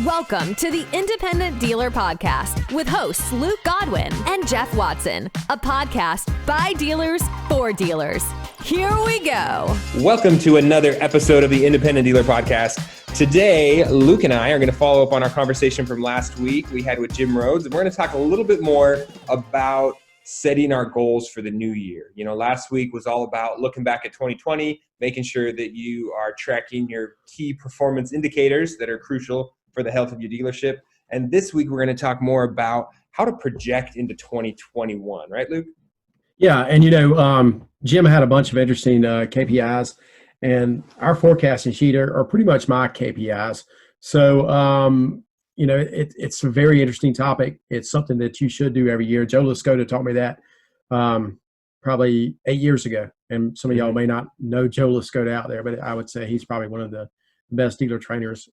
Welcome to the Independent Dealer Podcast with hosts Luke Godwin and Jeff Watson, a podcast by dealers for dealers. Here we go. Welcome to another episode of the Independent Dealer Podcast. Today, Luke and I are going to follow up on our conversation from last week we had with Jim Rhodes, and we're going to talk a little bit more about setting our goals for the new year. You know, last week was all about looking back at 2020, making sure that you are tracking your key performance indicators that are crucial for the health of your dealership. And this week, we're going to talk more about how to project into 2021, right, Luke? Yeah, and Jim had a bunch of interesting KPIs, and our forecasting sheet are pretty much my KPIs. So, it's a very interesting topic. It's something that you should do every year. Joe Lascota taught me that probably 8 years ago, and some of y'all may not know Joe Lascota out there, but I would say he's probably one of the best dealer trainers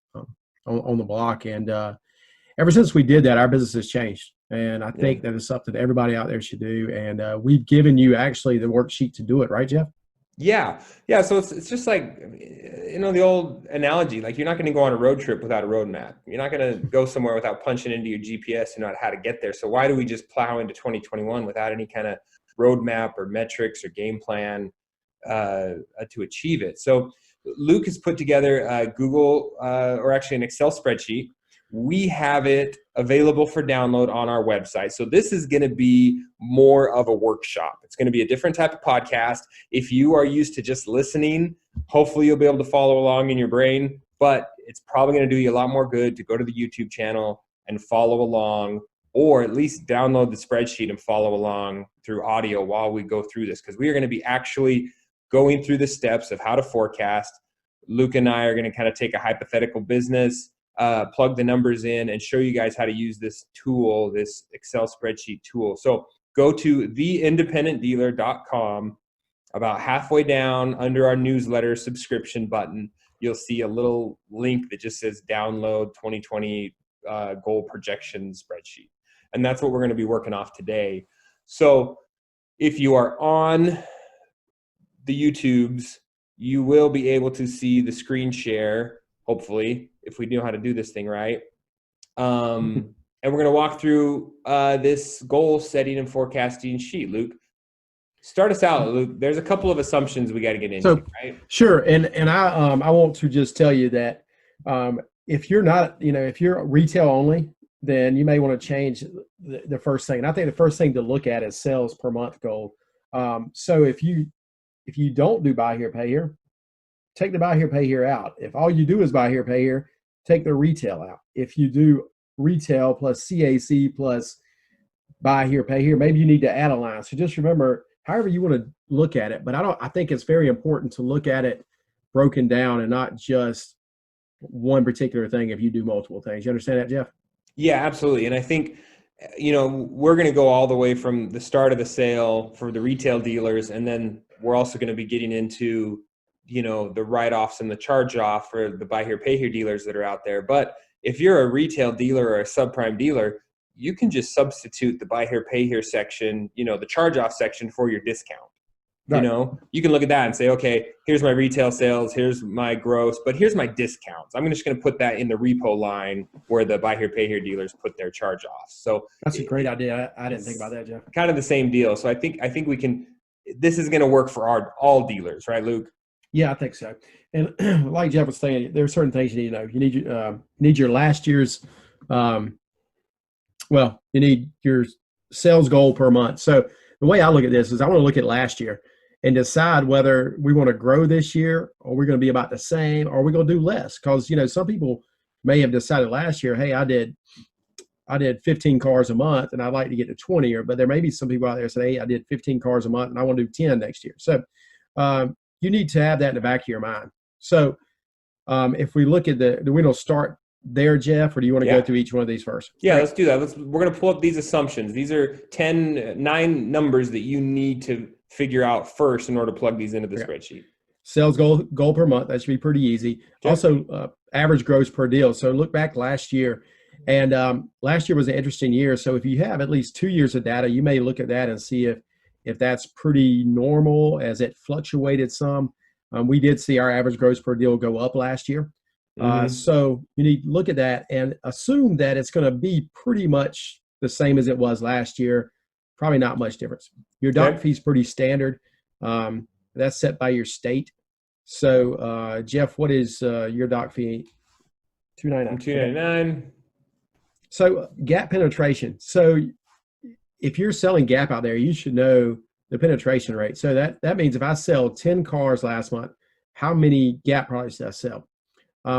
on the block. And ever since we did that, our business has changed. And I think that is something that everybody out there should do. And we've given you actually the worksheet to do it, right, Jeff? Yeah. So it's just like, the old analogy, like you're not going to go on a road trip without a roadmap. You're not going to go somewhere without punching into your GPS and not how to get there. So why do we just plow into 2021 without any kind of roadmap or metrics or game plan to achieve it? So Luke has put together Google or actually an Excel spreadsheet. We have it available for download on our website. So this is going to be more of a workshop. It's going to be a different type of podcast. If you are used to just listening, hopefully you'll be able to follow along in your brain, but it's probably going to do you a lot more good to go to the YouTube channel and follow along, or at least download the spreadsheet and follow along through audio while we go through this, because we are going to be actually going through the steps of how to forecast. Luke and I are going to kind of take a hypothetical business, plug the numbers in, and show you guys how to use this tool, this Excel spreadsheet tool. So go to theindependentdealer.com. About halfway down under our newsletter subscription button, you'll see a little link that just says download 2020 goal projection spreadsheet. And that's what we're going to be working off today. So if you are on the YouTubes, you will be able to see the screen share, hopefully, if we know how to do this thing right. And we're going to walk through this goal setting and forecasting sheet. Luke, start us out, Luke. There's a couple of assumptions we got to get into, right? Sure. And I want to just tell you that if you're not, if you're retail only, then you may want to change the first thing. And I think the first thing to look at is sales per month goal. So if you don't do buy here, pay here, take the buy here, pay here out. If all you do is buy here, pay here, take the retail out. If you do retail plus CAC plus buy here, pay here, maybe you need to add a line. So just remember, however you want to look at it, but I think it's very important to look at it broken down and not just one particular thing if you do multiple things. You understand that, Jeff? Yeah, absolutely. And I think, we're going to go all the way from the start of the sale for the retail dealers, and then we're also going to be getting into the write-offs and the charge-off for the buy here, pay here dealers that are out there. But if you're a retail dealer or a subprime dealer, you can just substitute the buy here, pay here section, the charge-off section for your discount. Right. You can look at that and say, okay, here's my retail sales, here's my gross, but here's my discounts. I'm just going to put that in the repo line where the buy here, pay here dealers put their charge-offs. So that's a great idea. I didn't think about that, Jeff. Kind of the same deal. So I think we can. This is going to work for all dealers, right, Luke? Yeah, I think so. And like Jeff was saying, there are certain things you need to know. You need your last year's, you need your sales goal per month. So the way I look at this is I want to look at last year and decide whether we want to grow this year, or we're going to be about the same, or we're going to do less. Because, some people may have decided last year, hey, I did 15 cars a month and I'd like to get to 20, but there may be some people out there say, hey, I did 15 cars a month and I want to do 10 next year. So you need to have that in the back of your mind. So if we look at do we want to start there, Jeff, or do you want to go through each one of these first? Yeah, let's do that. We're going to pull up these assumptions. These are 9 numbers that you need to figure out first in order to plug these into the spreadsheet. Sales goal per month. That should be pretty easy. Okay. Also, average gross per deal. So look back last year. And last year was an interesting year. So if you have at least 2 years of data, you may look at that and see if that's pretty normal as it fluctuated some. We did see our average gross per deal go up last year. So you need to look at that and assume that it's going to be pretty much the same as it was last year. Probably not much difference. Your doc fee is pretty standard. That's set by your state. So, Jeff, what is your doc fee? $299. $299. So gap penetration. So if you're selling gap out there, you should know the penetration rate. So that means if I sell 10 cars last month, how many gap products did I sell?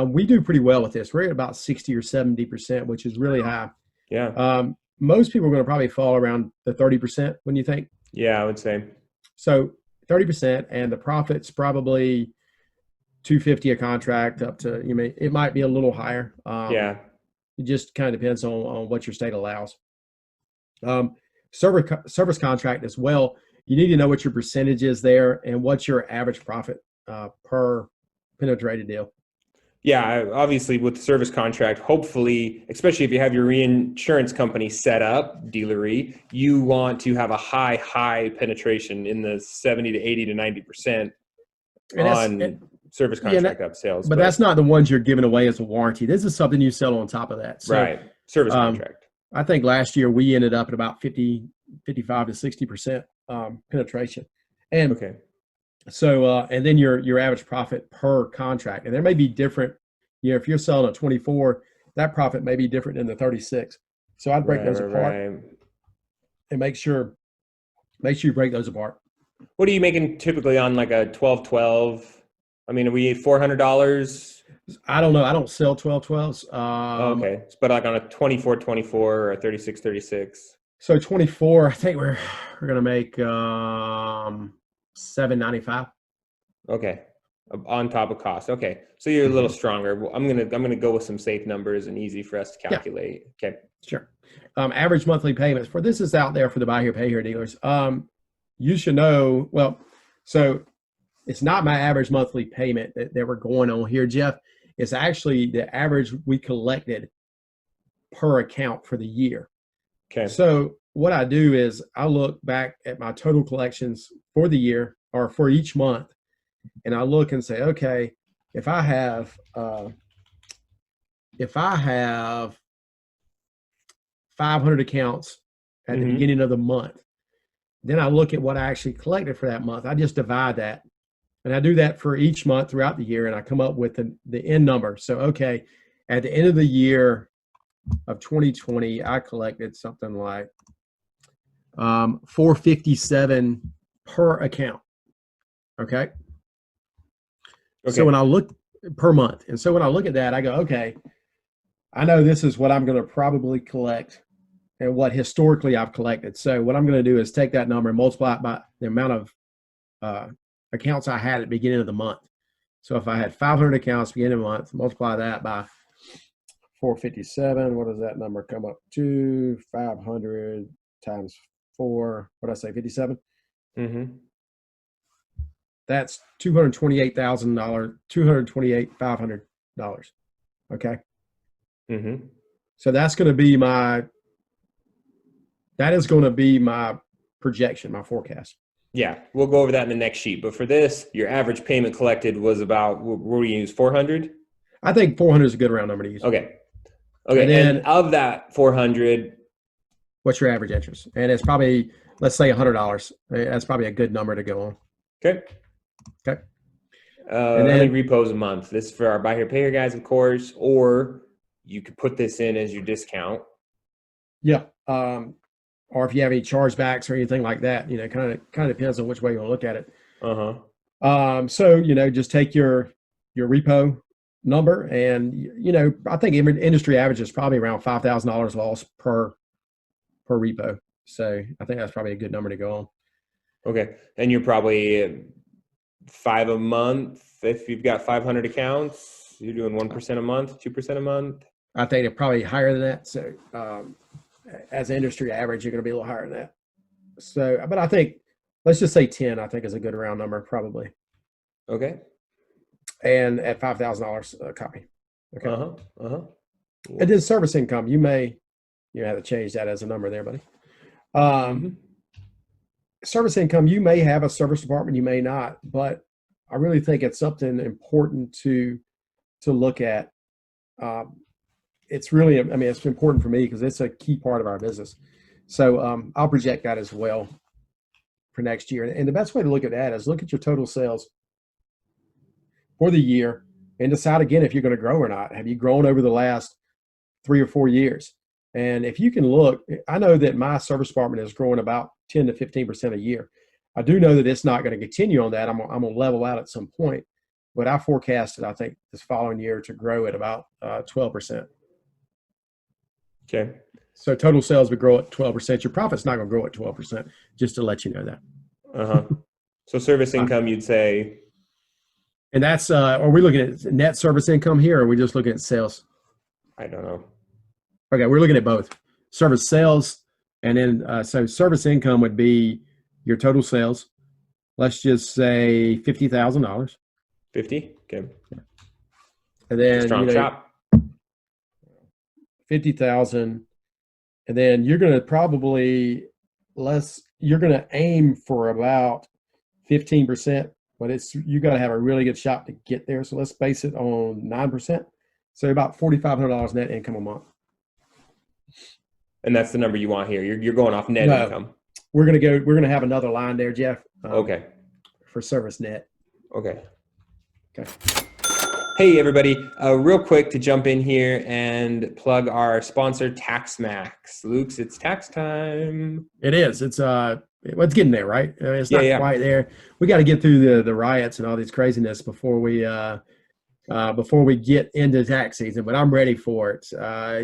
We do pretty well with this. We're at about 60 or 70%, which is really high. Yeah. Most people are going to probably fall around the 30%, when you think? Yeah, I would say. So 30%, and the profit's probably $250 a contract up to, it might be a little higher. It just kind of depends on what your state allows. Service contract as well. You need to know what your percentage is there and what's your average profit per penetrated deal. Yeah, obviously with the service contract, hopefully, especially if you have your reinsurance company set up, dealery, you want to have a high penetration in the 70 to 80 to 90% on service contract up sales. But that's not the ones you're giving away as a warranty. This is something you sell on top of that. So, right. Service contract. I think last year we ended up at about 55 to 60% penetration. And so, and then your average profit per contract, and there may be different, if you're selling a 24, that profit may be different than the 36. So I'd break those apart and make sure you break those apart. What are you making typically on like a 1212? I mean, are we $400? I don't know. I don't sell 1212s. Okay. But like on a 2424 or a 3636. So 24, I think we're going to make $795. Okay. On top of cost. Okay. So you're a little stronger. I'm gonna go with some safe numbers and easy for us to calculate. Yeah. Okay. Sure. Average monthly payments for this is out there for the buy here, pay here dealers. You should know, so it's not my average monthly payment that we're going on here, Jeff. It's actually the average we collected per account for the year. Okay. So what I do is I look back at my total collections for the year or for each month, and I look and say, okay, if I have 500 accounts at the beginning of the month, then I look at what I actually collected for that month. I just divide that, and I do that for each month throughout the year, and I come up with the end number. So, okay, at the end of the year of 2020, I collected something like $457 per account. Okay. So when I look per month, and so when I look at that, I go, okay, I know this is what I'm going to probably collect and what historically I've collected. So what I'm going to do is take that number and multiply it by the amount of accounts I had at the beginning of the month. So if I had 500 accounts beginning of the month, multiply that by 457. What does that number come up to? 500 times 4. What did I say? 57. That's $228,000. $228,500. Okay. So that is going to be my projection, my forecast. Yeah, we'll go over that in the next sheet. But for this, your average payment collected was about, what do you use, 400? I think 400 is a good round number to use. Okay. And then of that 400, what's your average interest? And it's probably, let's say $100. That's probably a good number to go on. Okay. And then, how many repos a month? This is for our buy here, pay here guys, of course, or you could put this in as your discount. Yeah. Or if you have any chargebacks or anything like that, kind of depends on which way you want to look at it. So, just take your repo number, and, I think industry average is probably around $5,000 loss per repo. So I think that's probably a good number to go on. Okay. And you're probably 5 a month. If you've got 500 accounts, you're doing 1% a month, 2% a month. I think they're probably higher than that. So, as an industry average, you're going to be a little higher than that. So, but I think, let's just say 10, I think is a good round number, probably. Okay. And at $5,000 a copy. Okay. And then service income, you have to change that as a number there, buddy. Service income, you may have a service department, you may not, but I really think it's something important to to look at. It's really, I mean, it's important for me because it's a key part of our business. So I'll project that as well for next year. And the best way to look at that is look at your total sales for the year and decide again if you're going to grow or not. Have you grown over the last 3 or 4 years? And if you can look, I know that my service department is growing about 10 to 15% a year. I do know that it's not going to continue on that. I'm going to level out at some point. But I forecasted, I think, this following year to grow at about 12%. Okay. So total sales would grow at 12%. Your profit's not going to grow at 12%, just to let you know that. Uh-huh. So service income, you'd say. And that's, are we looking at net service income here, or are we just looking at sales? I don't know. Okay, we're looking at both. Service sales, and then, so service income would be your total sales. Let's just say $50,000. 50? Okay. And then, Strong shop. 50,000. And then you're going to probably you're going to aim for about 15%, but you got to have a really good shop to get there. So let's base it on 9%. So about $4,500 net income a month. And that's the number you want here. You're going off net income. We're going to have another line there, Jeff. Okay. For service net. Okay. Okay. Hey, everybody. Real quick to jump in here and plug our sponsor, TaxMax. Luke's, it's tax time. It is. It's getting there, right? It's not quite there. We got to get through the riots and all this craziness before we get into tax season, but I'm ready for it.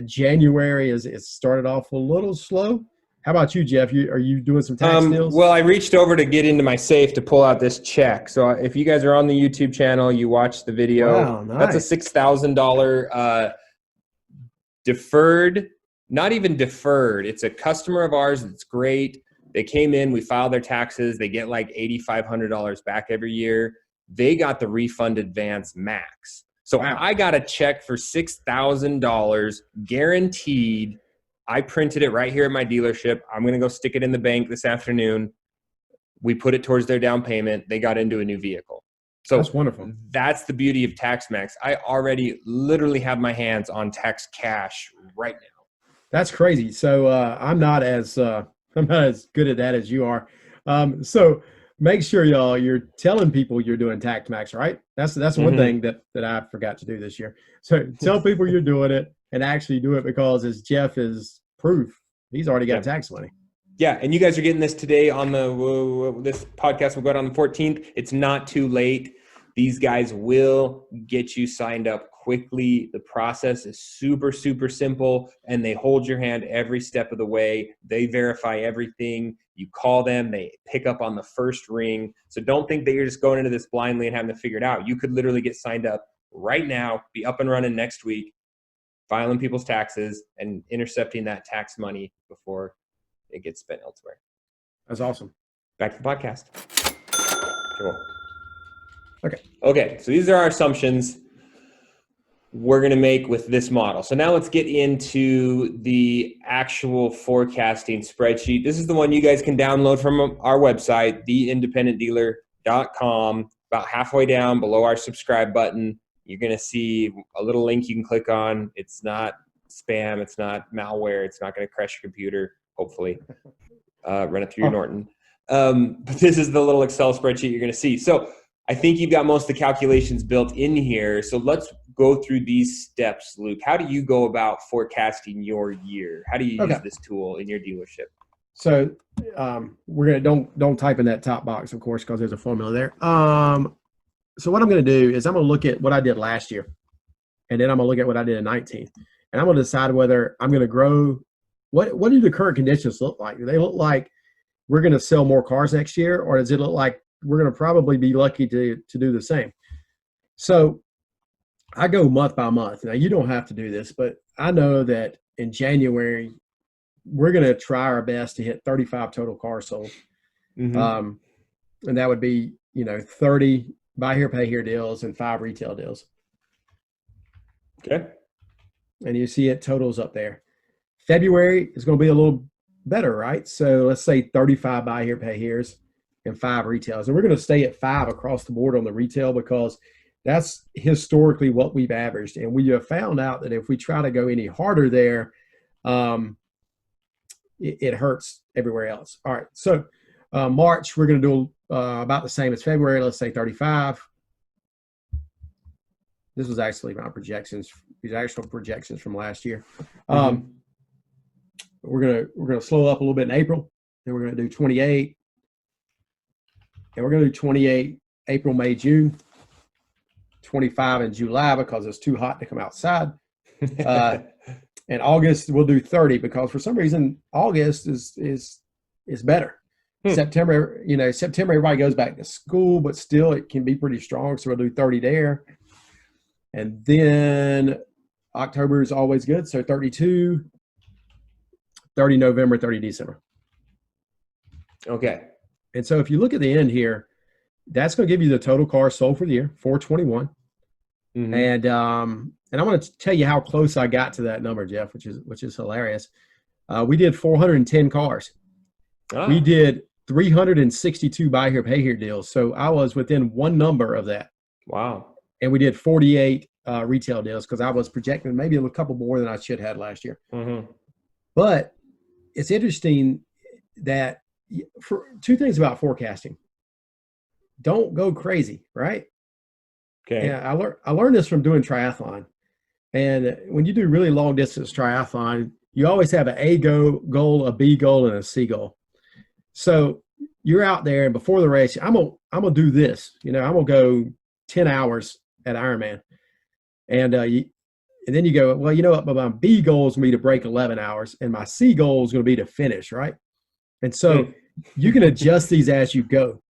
January it started off a little slow. How about you, Jeff? Are you doing some tax deals? Well, I reached over to get into my safe to pull out this check. So if you guys are on the YouTube channel, you watch the video. Wow, nice. That's a $6,000 deferred, not even deferred. It's a customer of ours that's great. They came in, we filed their taxes. They get like $8,500 back every year. They got the refund advance max. So I got a check for $6,000 guaranteed. I printed it right here at my dealership. I'm going to go stick it in the bank this afternoon. We put it towards their down payment. They got into a new vehicle. So that's wonderful. That's the beauty of TaxMax. I already literally have my hands on tax cash right now. That's crazy. So I'm not as good at that as you are. So make sure you're telling people you're doing TaxMax, right? That's one thing that I forgot to do this year. So tell people you're doing it and actually do it, because as Jeff is proof, he's already got tax money. Yeah, and you guys are getting this today on this podcast will go out on the 14th. It's not too late. These guys will get you signed up quickly. The process is super, super simple, and they hold your hand every step of the way. They verify everything. You call them, they pick up on the first ring. So don't think that you're just going into this blindly and having to figure it out. You could literally get signed up right now, be up and running next week, filing people's taxes and intercepting that tax money before it gets spent elsewhere. That's awesome. Back to the podcast. Cool. Okay. So these are our assumptions we're going to make with this model. So now let's get into the actual forecasting spreadsheet. This is the one you guys can download from our website, theindependentdealer.com. About halfway down below our subscribe button, you're going to see a little link you can click on. It's not spam. It's not malware. It's not going to crash your computer, hopefully. Run it through your Norton. But this is the little Excel spreadsheet you're going to see. So I think you've got most of the calculations built in here. So let's go through these steps, Luke. How do you go about forecasting your year? How do you use this tool in your dealership? So we're going to don't type in that top box, of course, because there's a formula there. So what I'm going to do is I'm going to look at what I did last year, and then I'm going to look at what I did in 19. And I'm going to decide whether I'm going to grow. What do the current conditions look like? Do they look like we're going to sell more cars next year, or does it look like we're going to probably be lucky to do the same? So I go month by month. Now, you don't have to do this, but I know that in January, we're going to try our best to hit 35 total cars sold. And that would be, 30 buy here, pay here deals and 5 retail deals. Okay. And you see it totals up there. February is going to be a little better, right? So let's say 35 buy here, pay here's and 5 retails. And we're going to stay at 5 across the board on the retail, because That's historically what we've averaged. And we have found out that if we try to go any harder there, it hurts everywhere else. All right. So March, we're going to do about the same as February. Let's say 35. This was actually my projections, these actual projections from last year. We're gonna slow up a little bit in April. Then we're gonna do 28, and we're gonna do 28 April, May, June, 25 in July because it's too hot to come outside. And August we'll do 30 because for some reason August is better. September, September everybody goes back to school, but still it can be pretty strong. So we'll do 30 there. And then October is always good. So 32, 30 November, 30 December. Okay. And so if you look at the end here, that's going to give you the total cars sold for the year, 421. And I'm going to tell you how close I got to that number, Jeff, which is hilarious. We did 410 cars. We did 362 buy here, pay here deals. So I was within one number of that. Wow. And we did 48 retail deals because I was projecting maybe a couple more than I should have last year. But it's interesting that for two things about forecasting. Don't go crazy, right? Okay. Yeah, I learned this from doing triathlon. And when you do really long distance triathlon, you always have an A goal, a B goal, and a C goal. So you're out there, and before the race, I'm gonna do this. I'm gonna go 10 hours at Ironman, and then you go, well, you know what? But my B goal is going to be to break 11 hours, and my C goal is going to be to finish, right? And so you can adjust these as you go.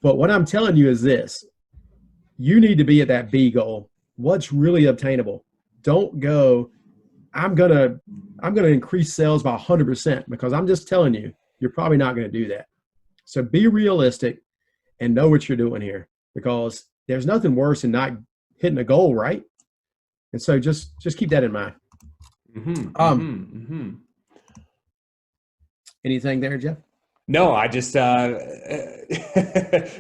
But what I'm telling you is this: you need to be at that B goal. What's really obtainable? Don't go, I'm gonna increase sales by 100% because I'm just telling you, you're probably not going to do that. So be realistic and know what you're doing here, because there's nothing worse than not hitting a goal, right? And so just keep that in mind. Anything there, Jeff? No, I just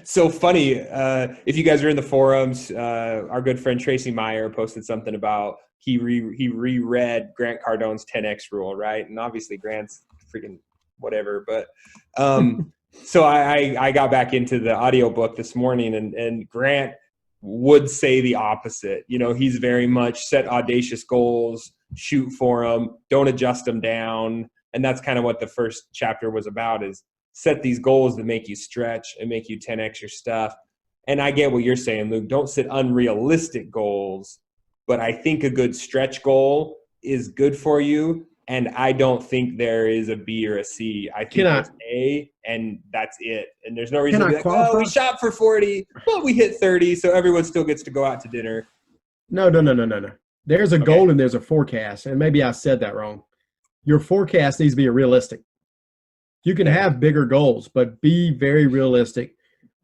so funny. If you guys are in the forums, our good friend Tracy Meyer posted something about he reread Grant Cardone's 10X rule, right? And obviously Grant's freaking whatever, but so I got back into the audiobook this morning, and Grant would say the opposite. He's very much set audacious goals, shoot for them, don't adjust them down. And that's kind of what the first chapter was about, is set these goals that make you stretch and make you 10X your stuff. And I get what you're saying, Luke. Don't set unrealistic goals, but I think a good stretch goal is good for you. And I don't think there is a B or a C. I think there's A, and that's it. And there's no reason to be like, oh, we shot for 40, but we hit 30, so everyone still gets to go out to dinner. No. There's a goal and there's a forecast. And maybe I said that wrong. Your forecast needs to be realistic. You can have bigger goals, but be very realistic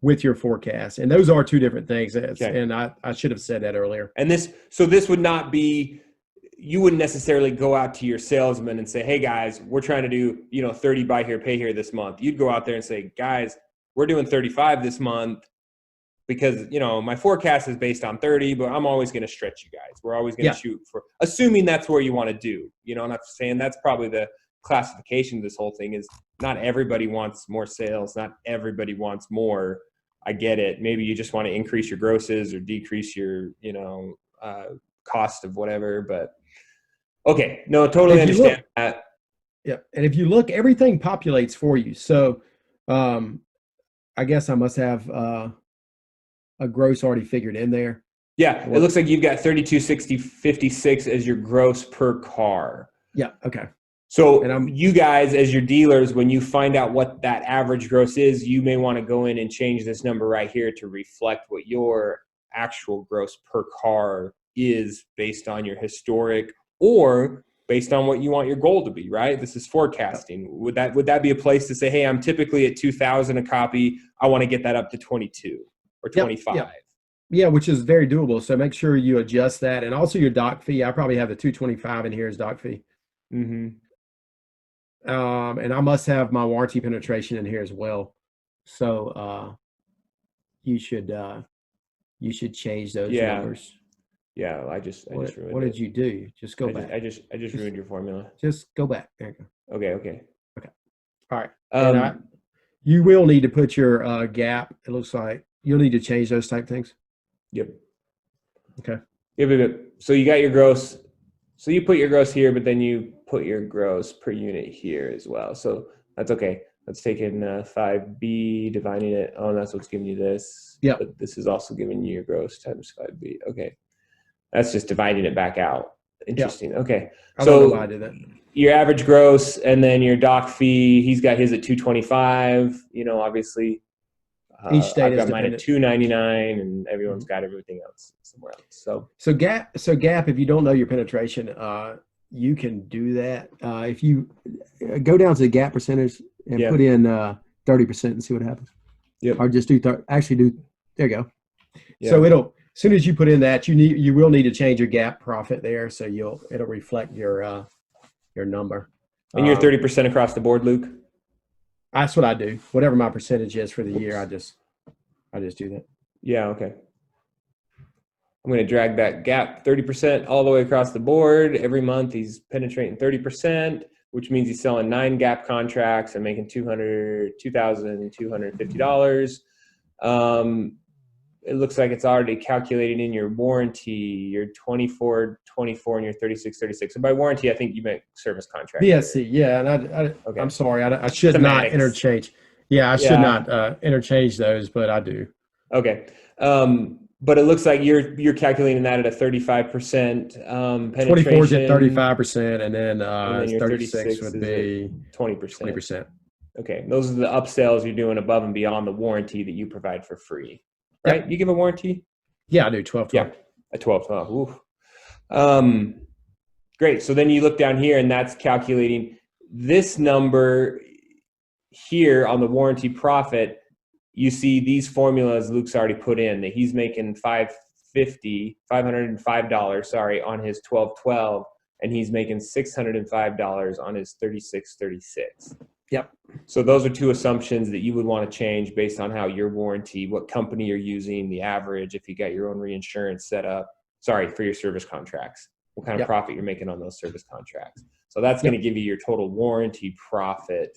with your forecast. And those are two different things. And I should have said that earlier. And this would not be, you wouldn't necessarily go out to your salesman and say, hey guys, we're trying to do, 30 buy here, pay here this month. You'd go out there and say, guys, we're doing 35 this month because, my forecast is based on 30, but I'm always going to stretch you guys. We're always going to shoot for, assuming that's where you want to do, and I'm saying that's probably the classification of this whole thing is not everybody wants more sales. Not everybody wants more. I get it. Maybe you just want to increase your grosses or decrease your, cost of whatever, but okay. No, totally understand that. Yeah. And if you look, everything populates for you. So I guess I must have a gross already figured in there. Yeah. It looks like you've got 32,6056 as your gross per car. Yeah. Okay. So you guys, as your dealers, when you find out what that average gross is, you may want to go in and change this number right here to reflect what your actual gross per car is based on your historic or based on what you want your goal to be, right? This is forecasting. Would that be a place to say, hey, I'm typically at 2,000 a copy. I want to get that up to 22 or 25. Yeah, which is very doable. So make sure you adjust that. And also your doc fee. I probably have the 225 in here as doc fee. And I must have my warranty penetration in here as well. So you should you should change those Yeah. numbers. Yeah, I just ruined What it. did you do? Just go back. I just ruined your formula. Just go back. There you go. Okay. All right. And you will need to put your gap. It looks like you'll need to change those type things. Yep. Okay. Yep. So you got your gross. So you put your gross here, but then you put your gross per unit here as well. So that's okay. Let's take in 5B, dividing it. Oh, that's what's giving you this. Yeah. But this is also giving you your gross times 5B. Okay. That's just dividing it back out. Interesting. Yep. Okay. I don't know why I did that. Your average gross and then your doc fee, he's got his at $225. Obviously. Each state I've got is mine at $299, and everyone's got everything else somewhere else. So gap. If you don't know your penetration, you can do that. If you go down to the gap percentage and put in 30% and see what happens. Yep. Or just do there you go. Yep. So as soon as you put in that, you will need to change your gap profit there, so it'll reflect your number. And you're 30% across the board, Luke? That's what I do. Whatever my percentage is for the year, I just do that. Yeah, okay. I'm going to drag that gap 30% all the way across the board. Every month he's penetrating 30%, which means he's selling 9 gap contracts and making $2,250. It looks like it's already calculated in your warranty, your 24, and your 36. And by warranty, I think you meant service contract. BSC, yeah. And okay. I'm sorry, I should not interchange. Yeah, I should not interchange those, but I do. Okay. But it looks like you're calculating that at a 35% penetration. 24 is at 35%, and then your 36 would be 20%. 20%. Okay. Those are the upsells you're doing above and beyond the warranty that you provide for free. Right? Yep. You give a warranty? Yeah, I do. 12. Yeah, a 12. Great. So then you look down here, and that's calculating this number here on the warranty profit. You see these formulas Luke's already put in, that he's making $505 on his 1212, and he's making $605 on his 3636. Yep. So those are two assumptions that you would want to change based on how your warranty, what company you're using, the average, if you got your own reinsurance set up, for your service contracts, what kind of profit you're making on those service contracts. So that's going to give you your total warranty profit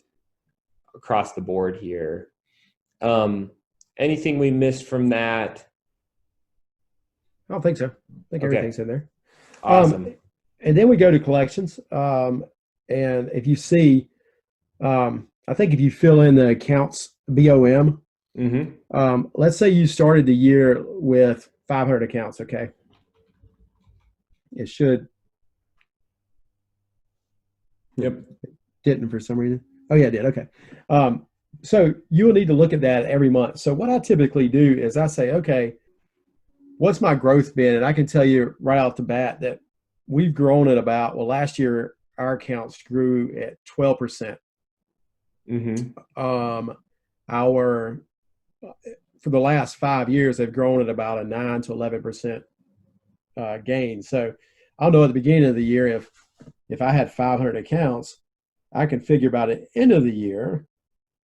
across the board here. Anything we missed from that? I don't think so. I think everything's in there. Awesome. And then we go to collections. And if you see, I think if you fill in the accounts BOM, let's say you started the year with 500 accounts. Okay. It should. Yep. Didn't for some reason. Oh yeah, it did. Okay. So you will need to look at that every month. So what I typically do is I say, okay, what's my growth been? And I can tell you right off the bat that we've grown at last year, our accounts grew at 12%. For the last 5 years, they've grown at about a 9 to 11% gain. So I'll know at the beginning of the year, if I had 500 accounts, I can figure about the end of the year,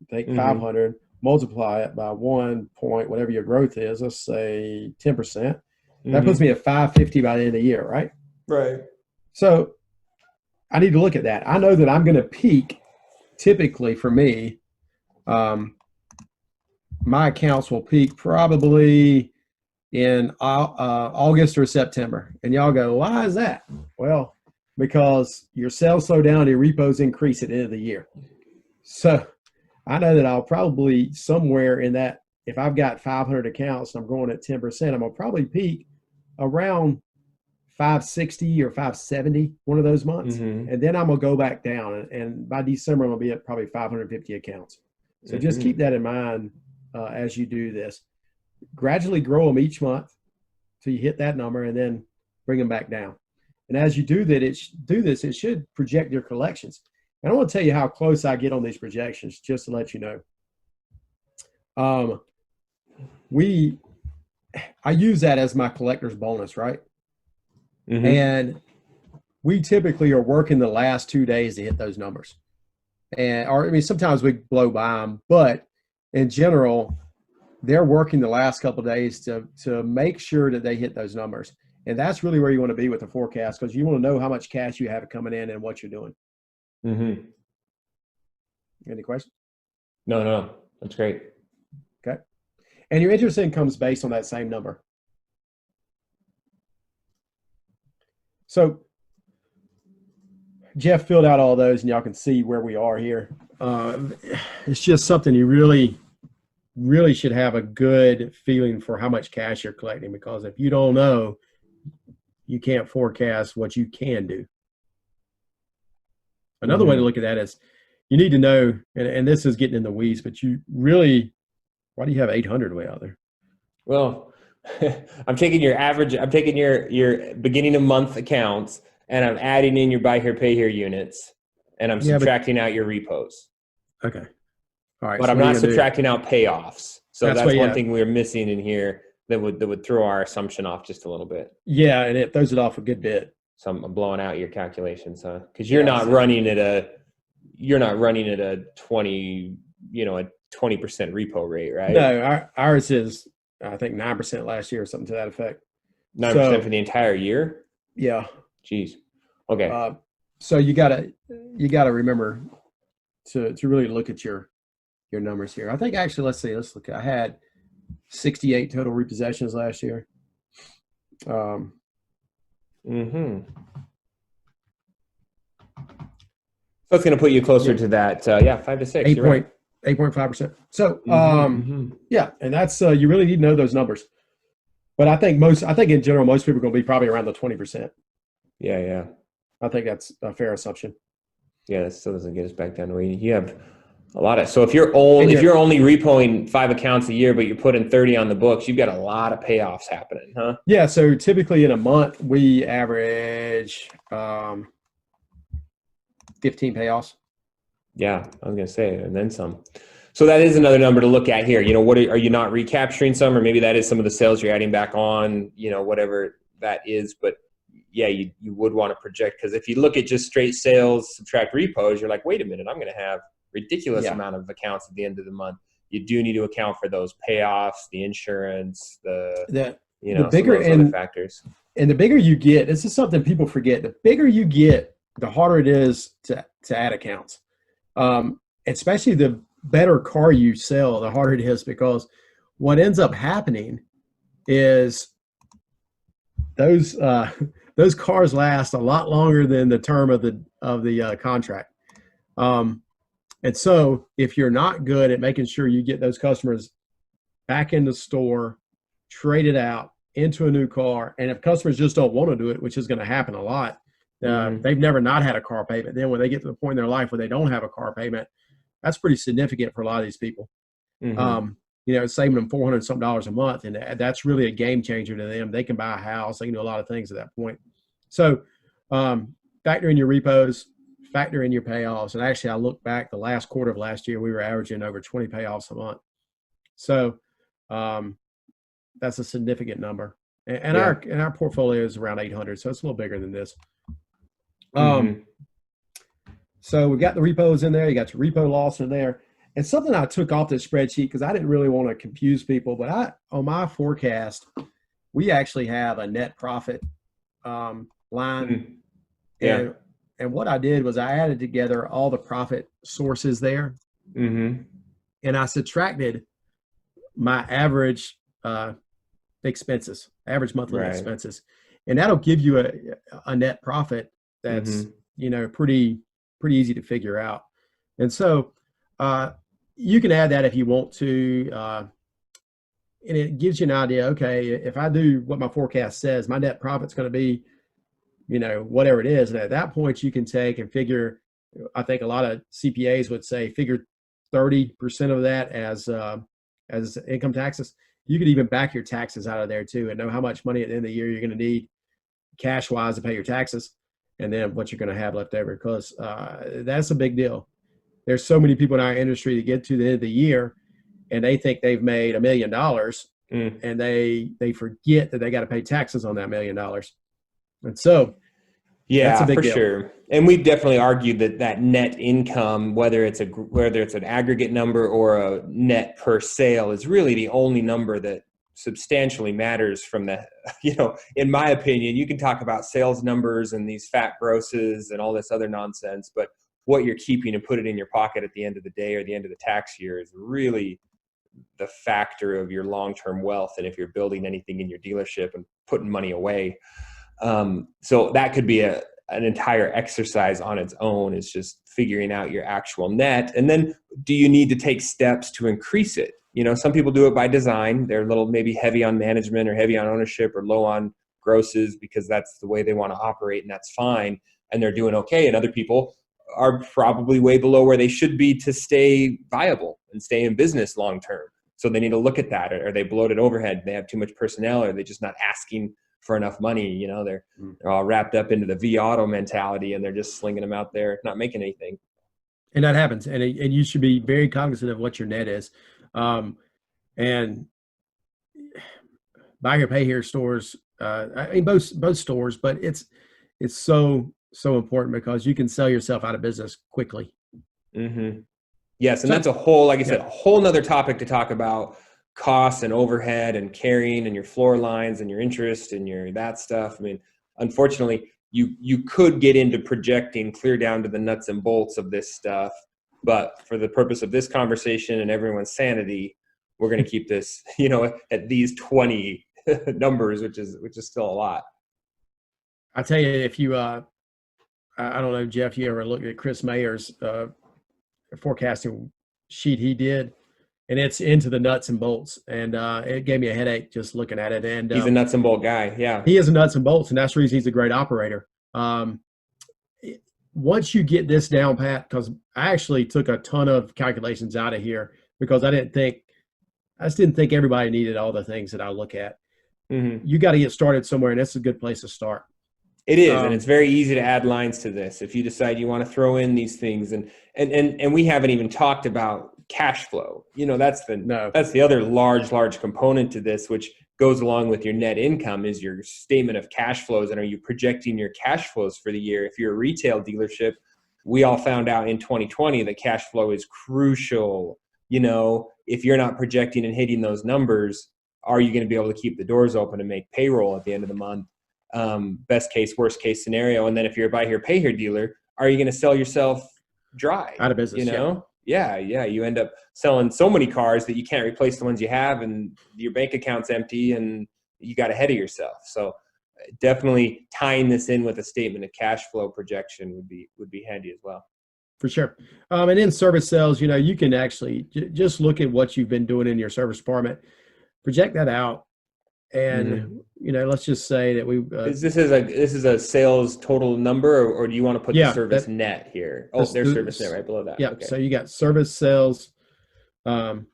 take 500, multiply it by 1 point, whatever your growth is, let's say 10%. That puts me at 550 by the end of the year, right? Right. So I need to look at that. I know that I'm going to peak. Typically for me, my accounts will peak probably in August or September. And y'all go, why is that? Well, because your sales slow down, your repos increase at the end of the year. So I know that I'll probably somewhere in that, if I've got 500 accounts and I'm growing at 10%, I'm going to probably peak around 560 or 570 one of those months. And then I'm going to go back down. And by December, I'm going to be at probably 550 accounts. So just keep that in mind as you do this. Gradually grow them each month till you hit that number and then bring them back down. And as you do that, it should project your collections. And I want to tell you how close I get on these projections, just to let you know. I use that as my collector's bonus, right? And we typically are working the last 2 days to hit those numbers. Sometimes we blow by them, but in general, they're working the last couple of days to make sure that they hit those numbers. And that's really where you want to be with the forecast, because you want to know how much cash you have coming in and what you're doing. Mm-hmm. Any questions? No, that's great. Okay. And your interest income is based on that same number. So Jeff filled out all those, and y'all can see where we are here. It's just something you really should have a good feeling for how much cash you're collecting, because if you don't know, you can't forecast what you can do. Another way to look at that is you need to know, and this is getting in the weeds, but you really, why do you have 800 way out there? Well, I'm taking your average, I'm taking your beginning of month accounts, and I'm adding in your buy here, pay here units, and I'm subtracting out your repos. Okay. All right. But I'm not subtracting out payoffs. So that's one thing we're missing in here that would throw our assumption off just a little bit. Yeah, and it throws it off a good bit. So I'm blowing out your calculations, huh? Because you're not running at a 20, a 20% repo rate, right? No, ours is, I think, 9% last year or something to that effect. 9% for the entire year? Yeah. Jeez. Okay. So you gotta remember to really look at your numbers here. I think actually, let's look. I had 68 total repossessions last year. Mm-hmm. So it's going to put you closer to that. 5 to 6. 8.5%. So, yeah, and that's you really need to know those numbers. But I think in general, most people are going to be probably around the 20%. Yeah. I think that's a fair assumption. Yeah, that still doesn't get us back down to where you have a lot of. So if you're only repoing 5 accounts a year, but you're putting 30 on the books, you've got a lot of payoffs happening, huh? Yeah. So typically in a month, we average 15 payoffs. Yeah, I was gonna say, and then some. So that is another number to look at here. What are you not recapturing some, or maybe that is some of the sales you're adding back on, whatever that is. But yeah, you would want to project, because if you look at just straight sales, subtract repos, you're like, wait a minute, I'm going to have ridiculous amount of accounts at the end of the month. You do need to account for those payoffs, the insurance, the bigger some of those other factors. And the bigger you get, this is something people forget. The bigger you get, the harder it is to add accounts. Especially the better car you sell, the harder it is, because what ends up happening is those cars last a lot longer than the term of the contract. And so if you're not good at making sure you get those customers back in the store, traded out into a new car, and if customers just don't want to do it, which is going to happen a lot, they've never not had a car payment. Then when they get to the point in their life where they don't have a car payment, that's pretty significant for a lot of these people. It's saving them $400 something a month, and that's really a game changer to them. They can buy a house, they can do a lot of things at that point. So factor in your repos, factor in your payoffs. And actually, I look back the last quarter of last year, we were averaging over 20 payoffs a month. So that's a significant number. And our portfolio is around 800, so it's a little bigger than this. So we got the repos in there. You got your repo loss in there. And something I took off this spreadsheet because I didn't really want to confuse people, but on my forecast, we actually have a net profit line. And what I did was I added together all the profit sources there. And I subtracted my average expenses, average monthly expenses. And that'll give you a net profit that's, pretty easy to figure out. And so you can add that if you want to. And it gives you an idea, okay, if I do what my forecast says, my net profit's going to be, whatever it is. And at that point, you can take and figure, I think a lot of CPAs would say, figure 30% of that as income taxes. You could even back your taxes out of there too, and know how much money at the end of the year you're going to need cash wise to pay your taxes, and then what you're going to have left over, because that's a big deal. There's so many people in our industry that get to the end of the year and they think they've made $1 million and they forget that they got to pay taxes on that $1 million. And so Yeah, That's a big for deal. sure. And we've definitely argued that net income, whether it's an aggregate number or a net per sale, is really the only number that substantially matters from the, in my opinion. You can talk about sales numbers and these fat grosses and all this other nonsense, but what you're keeping and put it in your pocket at the end of the day or the end of the tax year is really the factor of your long-term wealth. And if you're building anything in your dealership and putting money away. So that could be an entire exercise on its own, is just figuring out your actual net. And then do you need to take steps to increase it? Some people do it by design. They're a little maybe heavy on management or heavy on ownership or low on grosses because that's the way they want to operate, and that's fine. And they're doing okay. And other people are probably way below where they should be to stay viable and stay in business long-term. So they need to look at that. Are they bloated overhead? They have too much personnel? Or are they just not asking for enough money? They're all wrapped up into the V auto mentality and they're just slinging them out there, not making anything. And that happens. And you should be very cognizant of what your net is. And buy here, pay here stores, both stores, but it's so important because you can sell yourself out of business quickly. Mm-hmm. Yes. And that's a whole, like I said, a whole nother topic to talk about. Costs and overhead and carrying and your floor lines and your interest and that stuff. I mean, unfortunately, you could get into projecting clear down to the nuts and bolts of this stuff, but for the purpose of this conversation and everyone's sanity, we're going to keep this, at these 20 numbers, which is still a lot. I tell you, if you, I don't know, Jeff, you ever looked at Chris Mayer's forecasting sheet he did? And it's into the nuts and bolts, and it gave me a headache just looking at it. And he's a nuts and bolt guy. Yeah, he is a nuts and bolts, and that's the reason he's a great operator. Once you get this down pat, because I actually took a ton of calculations out of here because I just didn't think everybody needed all the things that I look at. Mm-hmm. You got to get started somewhere, and that's a good place to start. It is, and it's very easy to add lines to this if you decide you want to throw in these things, and we haven't even talked about cash flow. That's the other large component to this, which goes along with your net income, is your statement of cash flows. And are you projecting your cash flows for the year? If you're a retail dealership, we all found out in 2020 that cash flow is crucial. If you're not projecting and hitting those numbers, are you going to be able to keep the doors open and make payroll at the end of the month? Best case, worst case scenario. And then if you're a buy here, pay here dealer, are you going to sell yourself dry? Out of business, Yeah. You end up selling so many cars that you can't replace the ones you have, and your bank account's empty, and you got ahead of yourself. So definitely tying this in with a statement of cash flow projection would be handy as well. For sure. And in service sales, you can actually just look at what you've been doing in your service department, project that out. And, let's just say that this is a sales total number, or do you want to put the service net here? Oh, there's service net right below that. Yeah. Okay. So you got service sales, and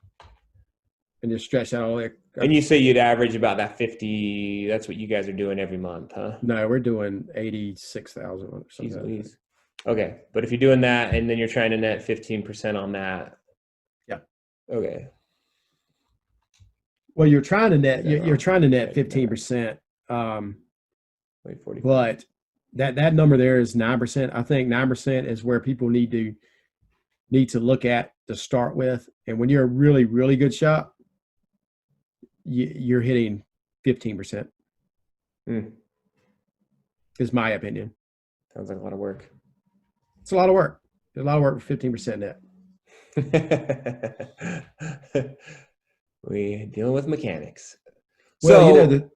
just stretch out all that. And you say you'd average about that 50. That's what you guys are doing every month, huh? No, we're doing 86,000 or something. Jeez. Okay. But if you're doing that and then you're trying to net 15% on that. Yeah. Okay. Well, you're trying to net 15%. But that number there is 9%. I think 9% is where people need to look at to start with. And when you're a really, really good shop, you're hitting 15%. Is my opinion. Sounds like a lot of work. It's a lot of work. It's a lot of work for 15% net. We dealing with mechanics. Well,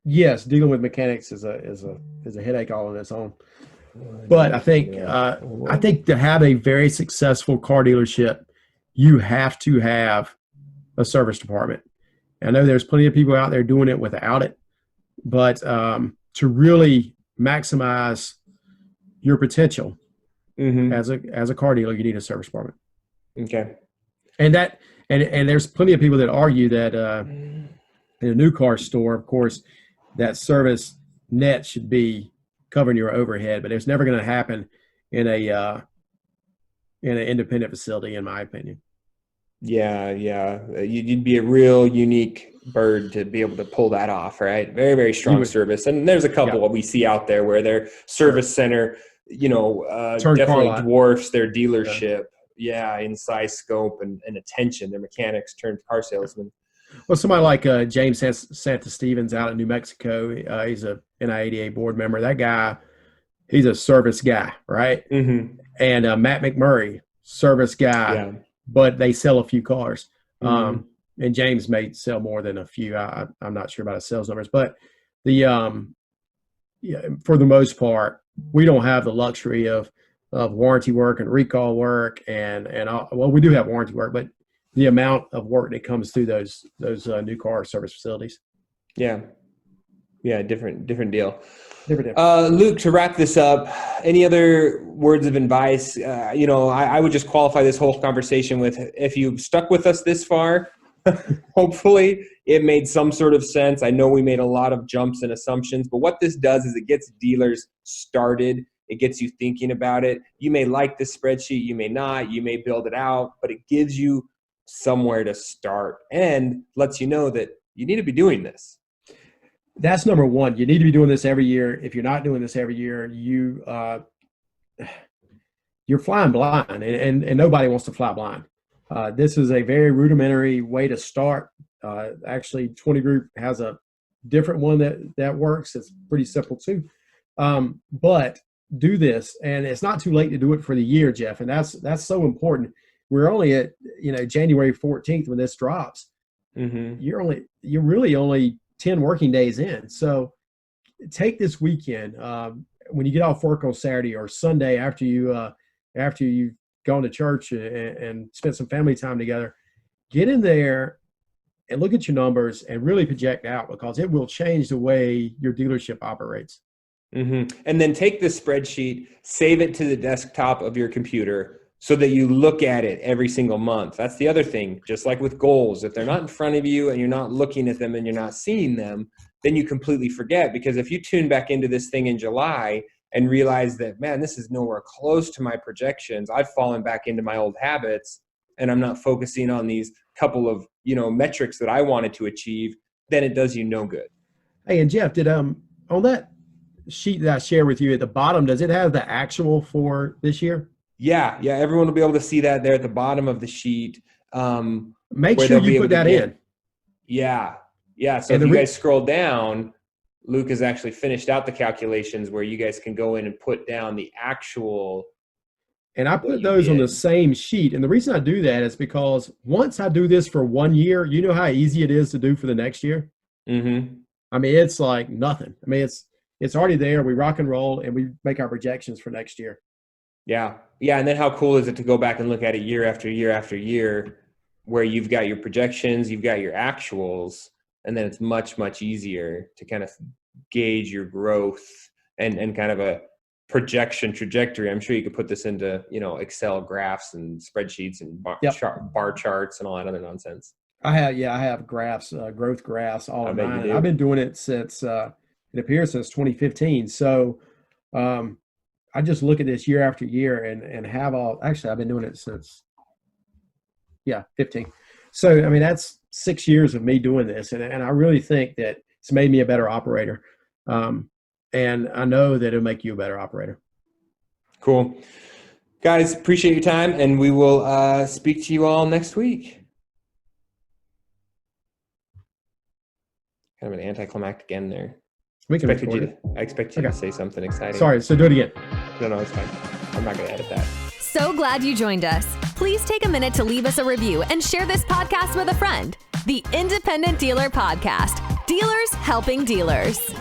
yes, dealing with mechanics is a headache all on its own. But I think to have a very successful car dealership, you have to have a service department. I know there's plenty of people out there doing it without it, but to really maximize your potential as a car dealer, you need a service department. Okay. And there's plenty of people that argue that in a new car store, of course, that service net should be covering your overhead, but it's never going to happen in an independent facility, in my opinion. Yeah. You'd be a real unique bird to be able to pull that off, right? Very, very strong service. And there's a couple what we see out there where their service center, definitely dwarfs their dealership. Yeah, in size, scope, and attention. Their mechanics turned car salesmen. Well, somebody like James Santa Stevens out in New Mexico, he's a NI88 board member. That guy, he's a service guy, right? Mm-hmm. And Matt McMurray, service guy, but they sell a few cars. Mm-hmm. And James may sell more than a few. I'm not sure about his sales numbers, but for the most part, we don't have the luxury of warranty work and recall work and we do have warranty work, but the amount of work that comes through those new car service facilities. Yeah. Different deal. Different deal. Luke, to wrap this up, any other words of advice? I would just qualify this whole conversation with, if you've stuck with us this far, hopefully it made some sort of sense. I know we made a lot of jumps and assumptions, but what this does is it gets dealers started. It gets you thinking about it. You may like this spreadsheet, you may not, you may build it out, but it gives you somewhere to start and lets you know that you need to be doing this. That's number one. You need to be doing this every year. If you're not doing this every year, you're flying blind, and nobody wants to fly blind. This is a very rudimentary way to start. Actually, 20 Group has a different one that works. It's pretty simple too. But do this, and it's not too late to do it for the year, Jeff. And that's so important. We're only at January 14th when this drops. Mm-hmm. You're really only 10 working days in. So take this weekend when you get off work on Saturday or Sunday after you've gone to church and spent some family time together. Get in there and look at your numbers and really project out, because it will change the way your dealership operates. Mm-hmm. And then take the spreadsheet, save it to the desktop of your computer so that you look at it every single month. That's the other thing. Just like with goals, if they're not in front of you and you're not looking at them and you're not seeing them, then you completely forget. Because if you tune back into this thing in July and realize that, man, this is nowhere close to my projections, I've fallen back into my old habits and I'm not focusing on these couple of, metrics that I wanted to achieve, then it does you no good. Hey, and Jeff, did on that sheet that I shared with you at the bottom, does it have the actual for this year? Yeah. Everyone will be able to see that there at the bottom of the sheet. Make sure you put that in. Yeah. So if you guys scroll down, Luke has actually finished out the calculations where you guys can go in and put down the actual. And I put those on the same sheet. And the reason I do that is because once I do this for 1 year, you know how easy it is to do for the next year? Mm-hmm. I mean, it's like nothing. I mean, it's already there. We rock and roll and we make our projections for next year. Yeah. And then how cool is it to go back and look at it year after year after year, where you've got your projections, you've got your actuals, and then it's much, much easier to kind of gauge your growth and kind of a projection trajectory. I'm sure you could put this into, Excel graphs and spreadsheets and bar charts and all that other nonsense. I have graphs, growth graphs, all of mine. I've been doing it since, it appears since 2015. So, I just look at this year after year and have actually I've been doing it since 15. So I mean that's 6 years of me doing this, and I really think that it's made me a better operator. And I know that it'll make you a better operator. Cool. Guys, appreciate your time, and we will speak to you all next week. Kind of an anticlimactic end there. I expected you to say something exciting. Sorry, so do it again. No, it's fine. I'm not going to edit that. So glad you joined us. Please take a minute to leave us a review and share this podcast with a friend. The Independent Dealer Podcast. Dealers helping dealers.